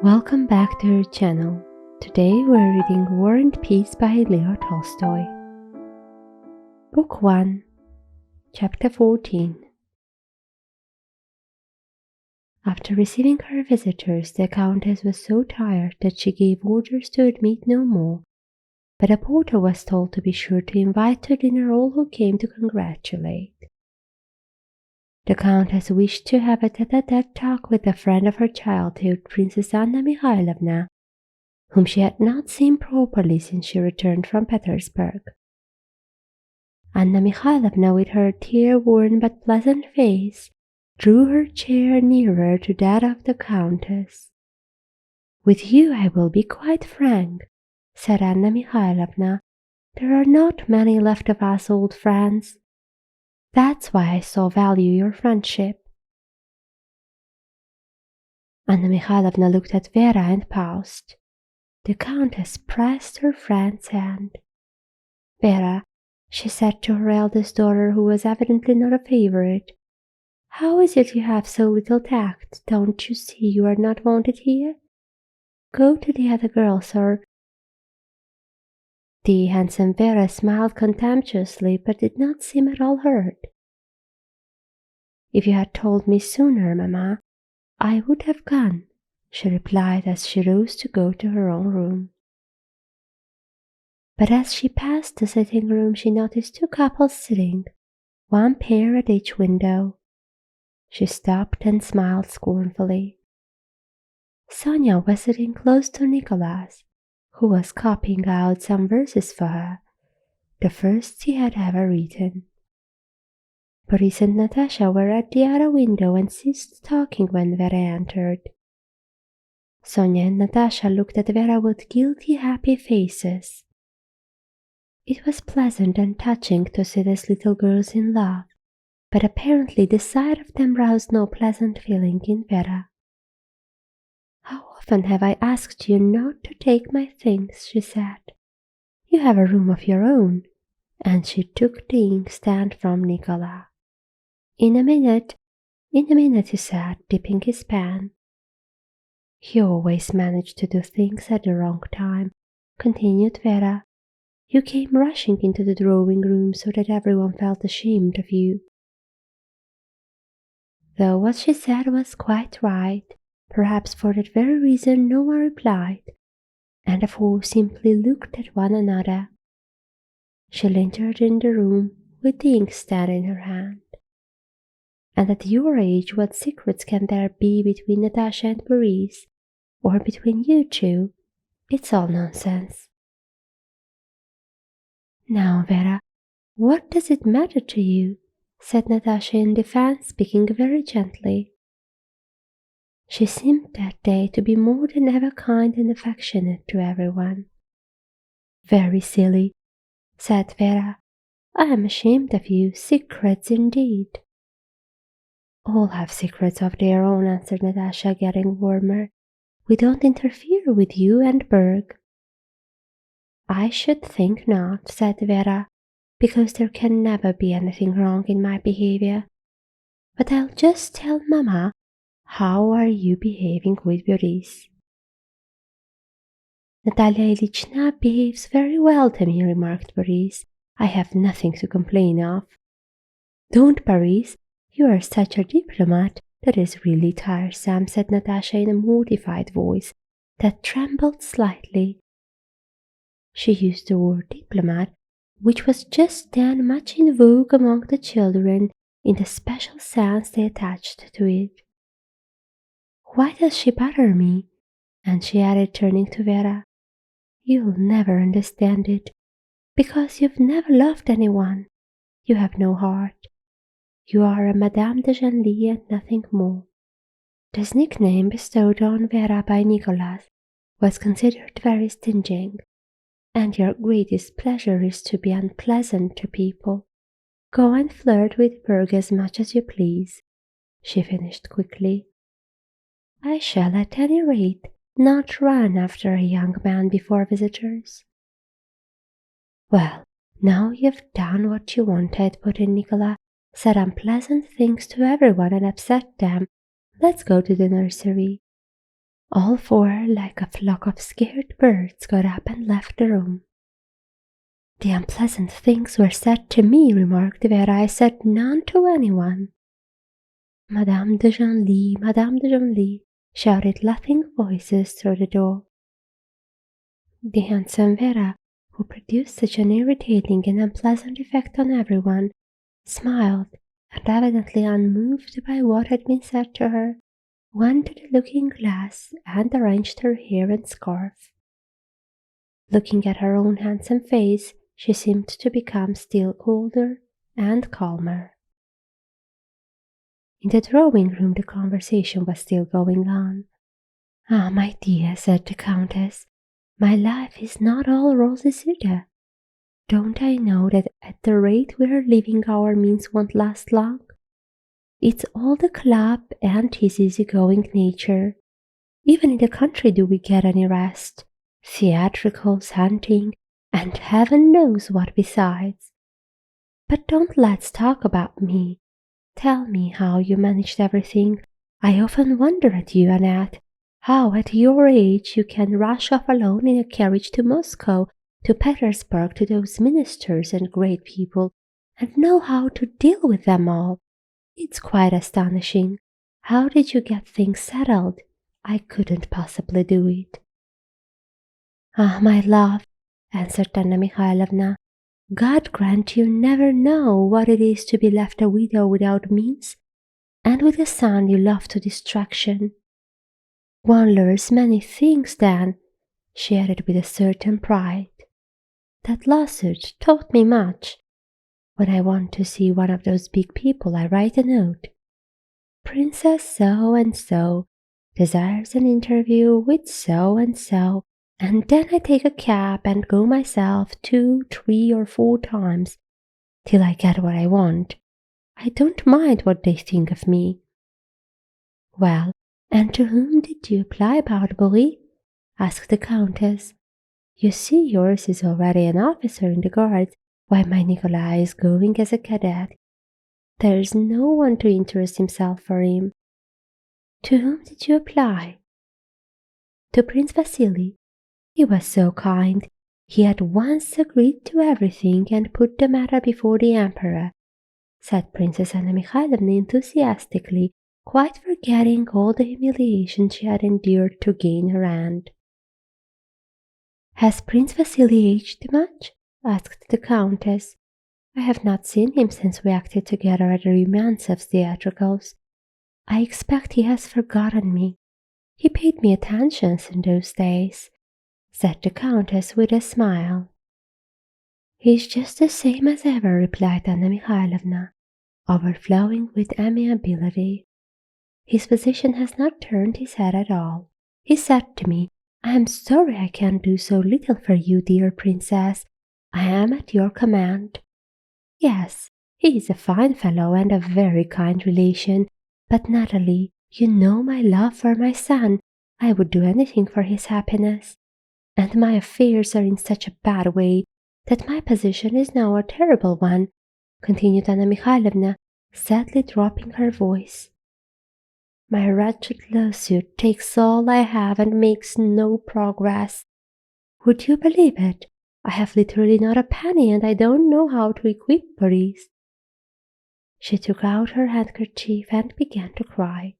Welcome back to our channel. Today we're reading War and Peace by Leo Tolstoy. Book 1, Chapter 14. After receiving her visitors, the Countess was so tired that she gave orders to admit no more, but a porter was told to be sure to invite to dinner all who came to congratulate. The Countess wished to have a tete-a-tete talk with a friend of her childhood, Princess Anna Mikhailovna, whom she had not seen properly since she returned from Petersburg. Anna Mikhailovna, with her tear-worn but pleasant face, drew her chair nearer to that of the Countess. "With you I will be quite frank," said Anna Mikhailovna. "There are not many left of us old friends. That's why I so value your friendship." Anna Mikhailovna looked at Vera and paused. The Countess pressed her friend's hand. "Vera," she said to her eldest daughter, who was evidently not a favorite, "how is it you have so little tact? Don't you see you are not wanted here? Go to the other girls, or—" The handsome Vera smiled contemptuously, but did not seem at all hurt. "If you had told me sooner, Mamma, I would have gone," she replied as she rose to go to her own room. But as she passed the sitting room, she noticed two couples sitting, one pair at each window. She stopped and smiled scornfully. Sonia was sitting close to Nicholas, who was copying out some verses for her, the first he had ever written. Boris and Natasha were at the other window and ceased talking when Vera entered. Sonia and Natasha looked at Vera with guilty, happy faces. It was pleasant and touching to see these little girls in love, but apparently the sight of them roused no pleasant feeling in Vera. "How often have I asked you not to take my things?" she said. "You have a room of your own," and she took the inkstand from Nicola. In a minute, he said, dipping his pen. "You always manage to do things at the wrong time," continued Vera. "You came rushing into the drawing room so that everyone felt ashamed of you." Though what she said was quite right, perhaps for that very reason no one replied, and the four simply looked at one another. She lingered in the room with the inkstand in her hand. "And at your age, what secrets can there be between Natasha and Boris, or between you two? It's all nonsense." "Now, Vera, what does it matter to you?" said Natasha in defense, speaking very gently. She seemed that day to be more than ever kind and affectionate to everyone. "Very silly," said Vera. "I am ashamed of you. Secrets indeed." "All have secrets of their own," answered Natasha, getting warmer. "We don't interfere with you and Berg." "I should think not," said Vera, "because there can never be anything wrong in my behavior. But I'll just tell Mamma. How are you behaving with Boris?" "Natalia Ilyich behaves very well to me," remarked Boris. "I have nothing to complain of." "Don't, Boris. You are such a diplomat. That is really tiresome," said Natasha in a mortified voice that trembled slightly. She used the word diplomat, which was just then much in vogue among the children in the special sense they attached to it. "Why does she bother me?" And she added, turning to Vera, "You'll never understand it, because you've never loved anyone. You have no heart. You are a Madame de Genlis and nothing more." This nickname bestowed on Vera by Nicholas was considered very stinging. "And your greatest pleasure is to be unpleasant to people. Go and flirt with Berg as much as you please," she finished quickly. "I shall at any rate not run after a young man before visitors." "Well, now you've done what you wanted," put in Nicola, "said unpleasant things to everyone and upset them. Let's go to the nursery." All four, like a flock of scared birds, got up and left the room. The unpleasant things were said to me, remarked Vera. I said none to anyone. Madame de Genlis, Madame de Genlis, shouted laughing voices through the door. The handsome Vera, who produced such an irritating and unpleasant effect on everyone, smiled, and evidently unmoved by what had been said to her, went to the looking-glass and arranged her hair and scarf. Looking at her own handsome face, she seemed to become still colder and calmer. In the drawing-room the conversation was still going on. "Ah, my dear," said the Countess, "my life is not all rosy-sugar. Don't I know that at the rate we are living our means won't last long? It's all the club and his easy-going nature. Even in the country do we get any rest? Theatricals, hunting, and heaven knows what besides. But don't let's talk about me. Tell me how you managed everything. I often wonder at you, Annette, how at your age you can rush off alone in a carriage to Moscow, to Petersburg, to those ministers and great people, and know how to deal with them all. It's quite astonishing. How did you get things settled? I couldn't possibly do it." "Ah, my love," answered Anna Mikhailovna, "God grant you never know what it is to be left a widow without means, and with a son you love to distraction. One learns many things then," she added with a certain pride. "That lawsuit taught me much. When I want to see one of those big people, I write a note. Princess so-and-so desires an interview with so-and-so, and then I take a cab and go myself 2, 3, or 4 times till I get what I want. I don't mind what they think of me." "Well, and to whom did you apply about Boris?" asked the Countess. "You see yours is already an officer in the Guards, while my Nikolai is going as a cadet. There is no one to interest himself for him." "To whom did you apply?" "To Prince Vasily. He was so kind. He at once agreed to everything and put the matter before the Emperor," said Princess Anna Mikhailovna enthusiastically, quite forgetting all the humiliation she had endured to gain her end. "Has Prince Vasily aged much?" asked the Countess. "I have not seen him since we acted together at the Rumiantsev's theatricals. I expect he has forgotten me. He paid me attentions in those days," said the Countess with a smile. "He's just the same as ever," replied Anna Mikhailovna, overflowing with amiability. "His position has not turned his head at all. He said to me, 'I am sorry I can do so little for you, dear princess. I am at your command.' Yes, he is a fine fellow and a very kind relation, but Natalie, you know my love for my son. I would do anything for his happiness. And my affairs are in such a bad way that my position is now a terrible one," continued Anna Mikhailovna, sadly dropping her voice. "My wretched lawsuit takes all I have and makes no progress. Would you believe it? I have literally not a penny, and I don't know how to equip Boris." She took out her handkerchief and began to cry.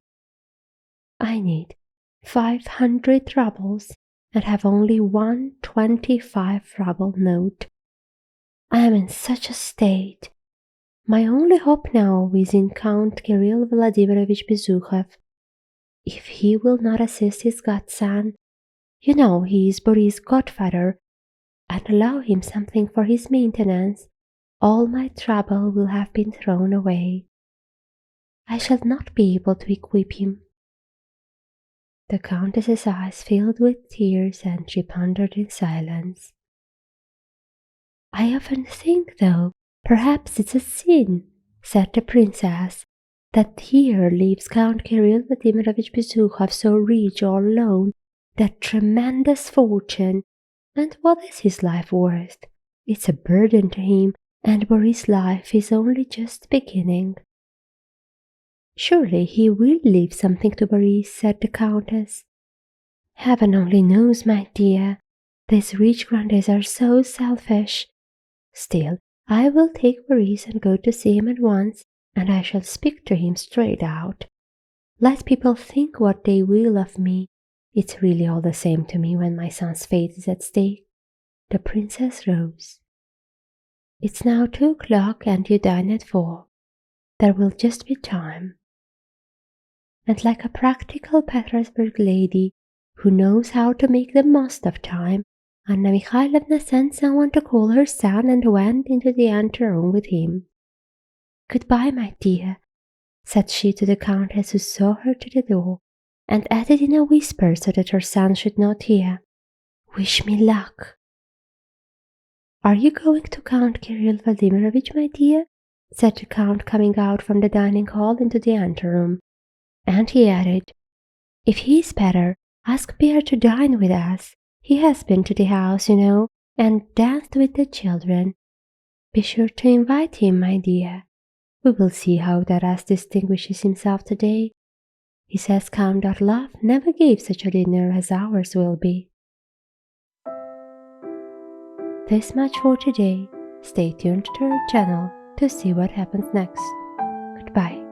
"I need 500 rubles, and have only one 25-ruble note. I am in such a state. My only hope now is in Count Kirill Vladimirovich Bezukhov. If he will not assist his godson, you know he is Boris' godfather, and allow him something for his maintenance, all my trouble will have been thrown away. I shall not be able to equip him." The Countess's eyes filled with tears and she pondered in silence. "I often think, though, perhaps it's a sin," said the princess, "that here lives Count Kirill Vladimirovich Bezukhov so rich all alone, that tremendous fortune, and what is his life worth? It's a burden to him, and Boris' life is only just beginning." "Surely he will leave something to Boris," said the Countess. Heaven only knows, my dear. These rich grandees are so selfish. Still, I will take Boris and go to see him at once, and I shall speak to him straight out. Let people think what they will of me. It's really all the same to me when my son's fate is at stake. The princess rose. It's now 2 o'clock and you dine at 4. There will just be time. And like a practical Petersburg lady who knows how to make the most of time, Anna Mikhailovna sent someone to call her son and went into the anteroom with him. "Goodbye, my dear," said she to the countess, who saw her to the door, and added in a whisper so that her son should not hear, "Wish me luck." "Are you going to Count Kirill Vladimirovich, my dear?" said the count, coming out from the dining hall into the anteroom. And he added, "If he is better, ask Pierre to dine with us. He has been to the house, you know, and danced with the children. Be sure to invite him, my dear. We will see how Taras distinguishes himself today. He says Count Orlov never gave such a dinner as ours will be." This much for today. Stay tuned to our channel to see what happens next. Goodbye.